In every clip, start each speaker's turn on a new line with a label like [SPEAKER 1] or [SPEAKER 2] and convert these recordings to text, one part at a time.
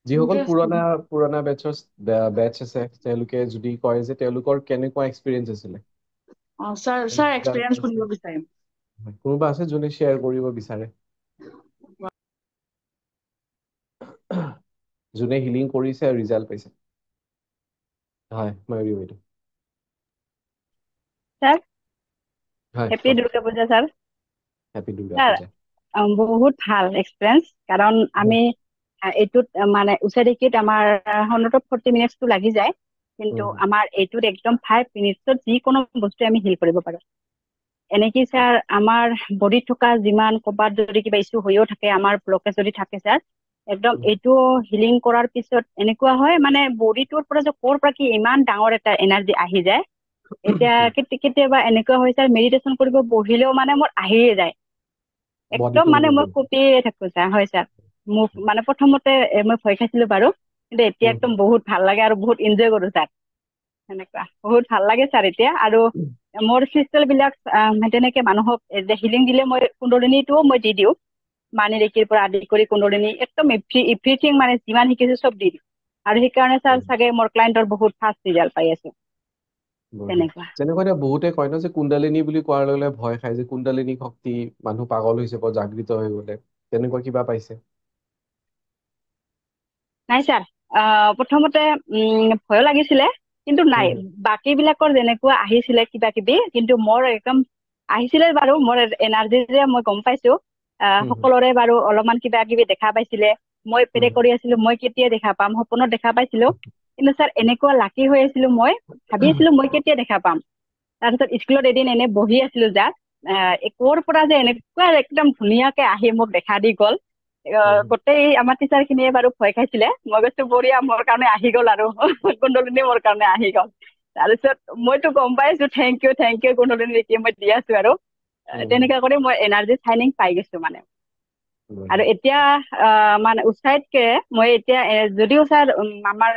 [SPEAKER 1] যিসকল
[SPEAKER 2] ইণ্টাৰেষ্টিং।
[SPEAKER 1] পুৰণা পুৰণা বেটচ আছে তেওঁলোকে যদি কয় যে তেওঁলোকৰ কেনেকুৱা এক্সপিৰিয়েঞ্চ আছিলে।
[SPEAKER 2] ছাৰ
[SPEAKER 1] ৰিজাল্ট
[SPEAKER 2] এক্সপিৰিয়েঞ্চ
[SPEAKER 1] পাইছে।
[SPEAKER 2] শুনিব বিচাৰিম।
[SPEAKER 1] কোনোবা আছে যোনে শ্বেয়াৰ কৰিব বিচাৰে? যোনে হিলিং কৰিছে আৰু ৰিজাল্ট পাইছে। হয়, ময়ূৰী বাইদেউ।
[SPEAKER 2] ছাৰ
[SPEAKER 1] হয়,
[SPEAKER 2] হেপী
[SPEAKER 1] কওক।
[SPEAKER 2] Durga Puja sir.
[SPEAKER 1] Happy Durga
[SPEAKER 2] sir
[SPEAKER 1] পূজা।
[SPEAKER 2] বহুত ভাল এক্সপিৰিয়েঞ্চ, কাৰণ আমি এইটোত মানে উচাদেকিত আমাৰ 140 মিনিটছটো লাগি যায়, কিন্তু আমাৰ এইটোত একদম 5 মিনিটছত যিকোনো বস্তু আমি হিল কৰিব পাৰো। এনেকে ছাৰ আমাৰ বডিত থকা যিমান ক'ৰবাত যদি কিবা ইছ্যু হৈও থাকে, আমাৰ ব্লকেজ যদি থাকে ছাৰ, একদম এইটো হিলিং কৰাৰ পিছত এনেকুৱা হয় মানে বডিটোৰ পৰা যে ক'ৰ পৰা কি ইমান ডাঙৰ এটা এনাৰ্জি আহি যায়। এতিয়া কেতিয়াবা এনেকুৱা হয় ছাৰ, মেডিটেশ্যন কৰিব বহিলেও মানে মোৰ আহিয়ে যায়, একদম
[SPEAKER 1] বডিটো
[SPEAKER 2] মানে মই কঁপিয়ে থাকো ছাৰ। হয় ছাৰ, মোক মানে প্ৰথমতে মই ভয় খাইছিলো বাৰু, কিন্তু এতিয়া একদম বহুত ভাল লাগে আৰু বহুত এনজয় কৰো ছাৰ। সেনেকুৱা বহুত ভাল লাগে ছাৰ এতিয়া। আৰু মোৰ ক্ৰিষ্টেল বিলাক তেনেকে মানুহক হিলিং দিলে মই কুণ্ডলিনীটোও মই দি দিওঁ, মানি ৰেকিৰ পৰা আদি কৰি কুণ্ডলিনী একদম এভ্ৰিথিং মানে যিমান শিকিছো চব দি দিওঁ। আৰু সেইকাৰণে ছাৰ চাগে মোৰ ক্লাইণ্টৰ বহুত ফাষ্ট ৰিজাল্ট পাই আছো।
[SPEAKER 1] বঢ়িয়া।
[SPEAKER 2] তেনেকুৱা
[SPEAKER 1] যেনেকুৱা এতিয়া বহুতে কয় ন যে কুণ্ডলিনী বুলি কোৱাৰ লগে লগে ভয় খায়, যে কুণ্ডলিনী শক্তি মানুহ পাগল হৈছে জাগৃত হৈ গলে, তেনেকুৱা কিবা পাইছে?
[SPEAKER 2] নাই ছাৰ, প্ৰথমতে ভয় লাগিছিলে, কিন্তু নাই বাকী বিলাকৰ যেনেকুৱা আহিছিলে কিবা কিবি, কিন্তু মোৰ একদম আহিছিলে বাৰু। মোৰ এনাৰ্জি যে মই গম পাইছো, সকলোৰে বাৰু অলপমান কিবা কিবি দেখা পাইছিলে। মই প্ৰে কৰি আছিলো মই কেতিয়া দেখা পাম, সপোনত দেখা পাইছিলো। কিন্তু ছাৰ এনেকুৱা লাকি হৈ আছিলো, মই ভাবি আছিলো মই কেতিয়া দেখা পাম। তাৰপিছত স্কুলত এদিন এনে বহি আছিলো, জাষ্ট ক'ৰ পৰা যে এনেকুৱা একদম ধুনীয়াকে আহি মোক দেখা দি গ'ল। গোটেই আমাৰ টিচাৰ খিনিয়ে বাৰু ভয় খাইছিলে। মই কৈছো বঢ়িয়া, মোৰ কাৰণে আহি গ'ল আৰু কুণ্ডলিনী মোৰ কাৰণে আহি গ'ল। তাৰপিছত মইতো গম পাইছো, থেংক ইউ কুণ্ডলিনী, এতিয়া মই দি আছো আৰু তেনেকুৱা কৰি মই এনাৰ্জি চাইনিং পাই গৈছো মানে। আৰু এতিয়া মানে উৎসাহতকে মই এতিয়া যদিও ছাৰ আমাৰ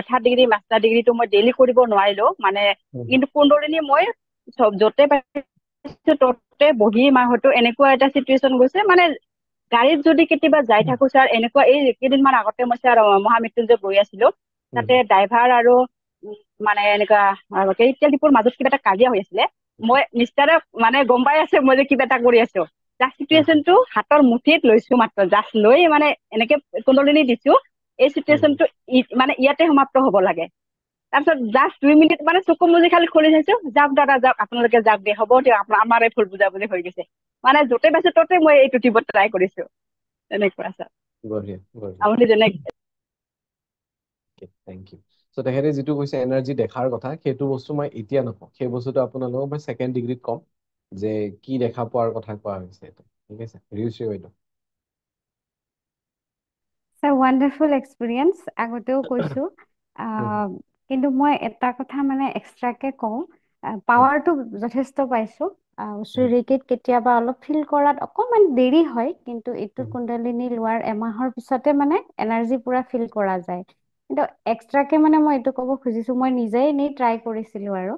[SPEAKER 2] 3rd ডিগ্ৰী মাষ্টাৰ ডিগ্ৰীটো মই ডেইলি কৰিব নোৱাৰিলো মানে, কিন্তু কুণ্ডলিনী মই চব য'তে পাইছো ততে বহি মাহতো এনেকুৱা এটা চিটুৱেশ্যন গৈছে মানে, গাড়ীত যদি কেতিয়াবা যাই থাকো ছাৰ, এনেকুৱা এই কেইদিনমান আগতে মই ছাৰ মহামৃত্যুঞ্জয় গৈ আছিলো, তাতে ড্ৰাইভাৰ আৰু মানে এনেকুৱা তেলডিপুৰ মাজত কিবা এটা কাজিয়া হৈ আছিলে। মই মিষ্টাৰে মানে গম পাই আছে মই যে কিবা এটা কৰি আছো, জাষ্ট চিটুৱেশ্যনটো হাতৰ মুঠিত লৈছো, মাত্ৰ জাষ্ট লৈ মানে এনেকে কুণ্ডলিনী দিছো। এই চিটুৱেশ্যনটো মানে ইয়াতে সমাপ্ত হব লাগে। তাৰপিছত জাষ্ট 2 মিনিট মানে চকু মুজি খালি খুলি চাইছো, যাওক দাদা যাওক, আপোনালোকে যাওক দে, হ'ব দিয়ক, আমাৰ ভুল বুজাবুজি হৈ গৈছে। মানে য'তে পাইছো ততে মই এইটো টিপত ট্ৰাই কৰিছো। তেনেকুৱা ছাৰ।
[SPEAKER 1] বঢ়িয়া বঢ়িয়া।
[SPEAKER 2] আপুনি যেনে
[SPEAKER 1] থেংক ইউ। চ' তেখেতে যিটো কৈছে এনাৰ্জি দেখাৰ কথা, সেইটো বস্তু মই এতিয়া নকওঁ, সেই বস্তুটো আপোনালোকক মই 2nd ডিগ্ৰীত ক'ম, যে কি দেখা পোৱাৰ কথা কোৱা হৈছে এইটো। ঠিক আছে, ৰিউশ্ৰী বাইদেউ।
[SPEAKER 3] ছাৰ ৱাণ্ডাৰফুল এক্সপিৰিয়েঞ্চ, আগতেও কৈছো। কিন্তু মই এটা কথা মানে এক্সট্ৰাকে কওঁ, পাৱাৰটো যথেষ্ট পাইছো। উচ্চৰিকিত কেতিয়াবা অলপ ফিল কৰাত অকণমান দেৰি হয়, কিন্তু এইটো কুণ্ডলিনী লোৱাৰ এমাহৰ পিছতে মানে এনাৰ্জি পুৰা ফিল কৰা যায়। কিন্তু এক্সট্ৰাকে মানে মই এইটো ক'ব খুজিছো, মই নিজেই এনেই ট্ৰাই কৰিছিলো আৰু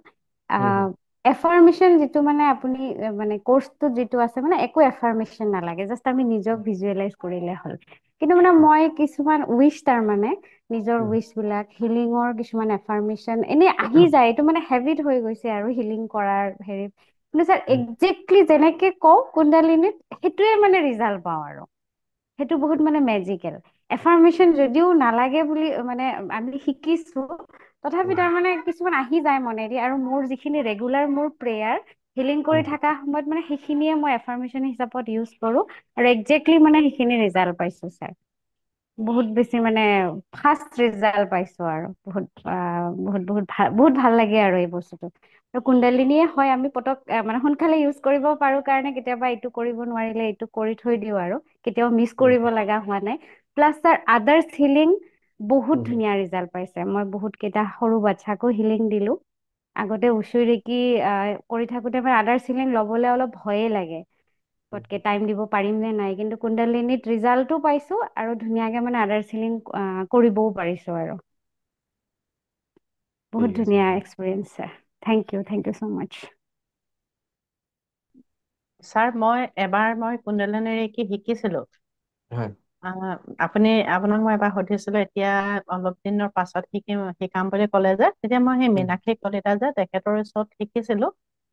[SPEAKER 3] এফাৰ্মেশ্যন যিটো মানে আপুনি মানে কৰ্চটো যিটো আছে, মানে একো এফাৰ্মেশ্যন নালাগে, জাষ্ট আমি নিজক ভিজুৱেলাইজ কৰিলে হ'ল। কিন্তু মানে মই কিছুমান উইচ, তাৰ মানে নিজৰ উইচ বিলাক, হিলিঙৰ কিছুমান এফাৰ্মেশ্যন এনেই আহি যায়, এইটো মানে হেবিট হৈ গৈছে আৰু হিলিং কৰাৰ হেৰিত। কিন্তু ছাৰ একজেক্টলি যেনেকে কওঁ কুণ্ডলিনীত, সেইটোৱে মানে ৰিজাল্ট পাওঁ আৰু সেইটো বহুত মানে মেজিকেল। এফাৰ্মেশ্যন যদিও নালাগে বুলি মানে আমি শিকিছো, তথাপি তাৰমানে কিছুমান আহি যায় মনেদি। আৰু মোৰ যিখিনি ৰেগুলাৰ মোৰ প্ৰেয়াৰ, হিলিং কৰি থকা সময়ত মানে সেইখিনিয়ে মই এফাৰ্মেশ্যন হিচাপত ইউজ কৰো, আৰু একজেক্টলি মানে সেইখিনি ৰিজাল্ট পাইছো ছাৰ। বহুত বেছি মানে ফাষ্ট ৰিজাল্ট পাইছো, আৰু বহুত ভাল লাগে আৰু এই বস্তুটো। কুণ্ডলিনীয়ে হয়, আমি পতক মানে সোনকালে ইউজ কৰিব পাৰো কাৰণে কেতিয়াবা এইটো কৰিব নোৱাৰিলে এইটো কৰি থৈ দিও, আৰু কেতিয়াও মিছ কৰিব লগা হোৱা নাই। প্লাছ ছাৰ আদাৰ্ছ হিলিং বহুত ধুনীয়া ৰিজাল্ট পাইছে। মই বহুত কেইটা সৰু বাচ্ছাকো হিলিং দিলো। আগতে উচ্চৰিকি কৰি থাকোতে মানে আদাৰ্ছ হিলিং লবলৈ অলপ ভয়ে লাগে, পতকে টাইম দিব পাৰিম নে নাই। কিন্তু কুণ্ডলিনীত ৰিজাল্টটো পাইছো, আৰু ধুনীয়াকে মানে আদাৰ্ছ হিলিং কৰিবও পাৰিছো আৰু বহুত
[SPEAKER 1] ঠিক আছে।
[SPEAKER 3] ধুনীয়া experience sir. Thank you so' mass.
[SPEAKER 4] Sir মই কুণ্ডলিনী ৰেকি শিকিছিলো। আহ, আপুনি আপোনাক মই এবাৰ সুধিছিলো, এতিয়া অলপ দিনৰ পাছত শিকাম বুলি ক'লে যে, তেতিয়া মই সেই
[SPEAKER 1] উম,
[SPEAKER 4] মীনাক্ষী কলিতা যে তেখেতৰ ওচৰত শিকিছিলো,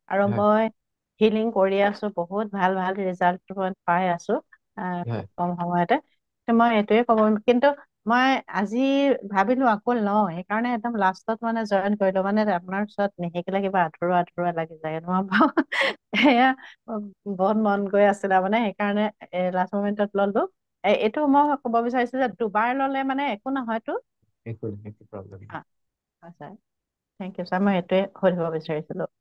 [SPEAKER 4] আৰু
[SPEAKER 1] হয়
[SPEAKER 4] মই হিলিং কৰি আছো, বহুত ভাল ভাল ৰিজাল্ট মই পাই আছো খুব
[SPEAKER 1] হয়
[SPEAKER 4] কম সময়তে। মই এইটোৱে ক'ব, কিন্তু মই আজি ভাবিলো আকৌ লওঁ, সেইকাৰণে একদম লাষ্টত মানে জইন কৰিলো। মানে আপোনাৰ ওচৰত নিশিকিলে কিবা আধৰুৱা আধৰুৱা লাগি যায় নহয় বাৰু। সেয়া বহুত মন গৈ আছিলে মানে, সেইকাৰণে লাষ্ট মমেন্টত ললো। এইটো মই ক'ব বিচাৰিছো যে দুবাৰ ললে মানে একো নহয়তো।
[SPEAKER 1] একো প্ৰব্লেম নাই।
[SPEAKER 4] ছাৰ, থেংক ইউ ছাৰ, মই এইটোৱে সুধিব বিচাৰিছিলো।